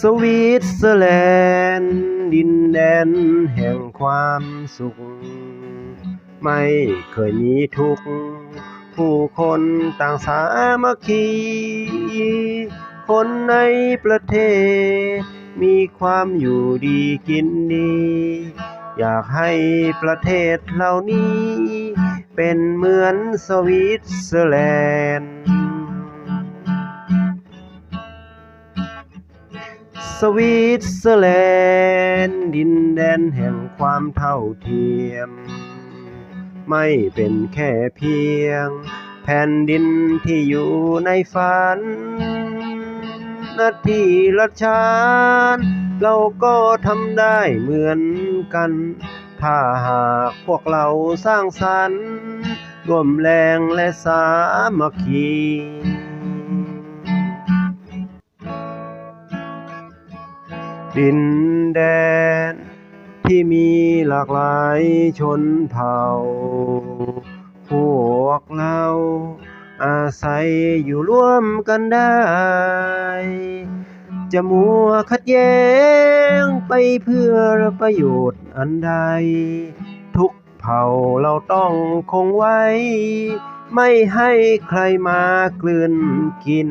สวิตเซอร์แลนด์ดินแดนแห่งความสุขไม่เคยมีทุกข์ผู้คนต่างสามัคคีคนในประเทศมีความอยู่ดีกินดีอยากให้ประเทศเหล่านี้เป็นเหมือนสวิตเซอร์แลนด์สวิตเซอร์แลนด์ดินแดนแห่งความเท่าเทียมไม่เป็นแค่เพียงแผ่นดินที่อยู่ในฝันนาทีละชาญเราก็ทำได้เหมือนกันถ้าหากพวกเราสร้างสรรค์ร่วมแรงและสามัคคีดินแดนที่มีหลากหลายชนเผ่าพวกเราอาศัยอยู่ร่วมกันได้จะมัวขัดแย้งไปเพื่อประโยชน์อันใดทุกเผ่าเราต้องคงไว้ไม่ให้ใครมากลืนกิน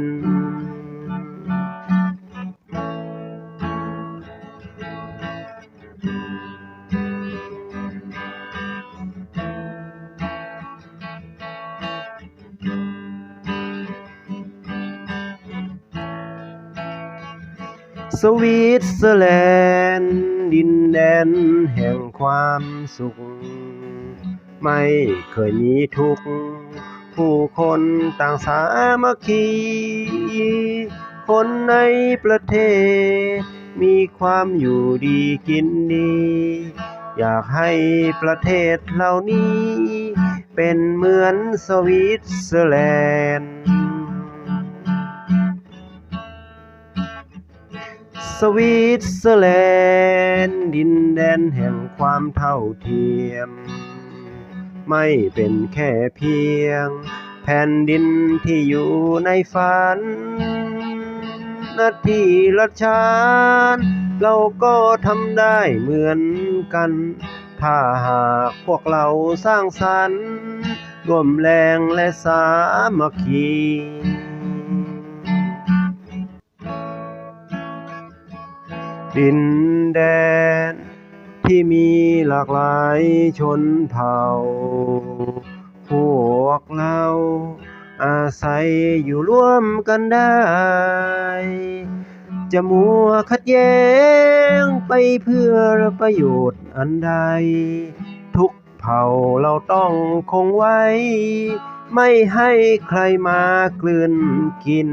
สวิตเซอร์แลนด์ดินแดนแห่งความสุขไม่เคยมีทุกข์ผู้คนต่างสามัคคีคนในประเทศมีความอยู่ดีกินดีอยากให้ประเทศเหล่านี้เป็นเหมือนสวิตเซอร์แลนด์สวิตเซอร์แลนด์ดินแดนแห่งความเท่าเทียมไม่เป็นแค่เพียงแผ่นดินที่อยู่ในฝันนาทีละชาญเราก็ทำได้เหมือนกันถ้าหากพวกเราสร้างสรรค์ร่วมแรงและสามัคคีดินแดนที่มีหลากหลายชนเผ่าพวกเราอาศัยอยู่ร่วมกันได้จะมัวขัดแย้งไปเพื่อประโยชน์อันใดทุกเผ่าเราต้องคงไว้ไม่ให้ใครมากลืนกิน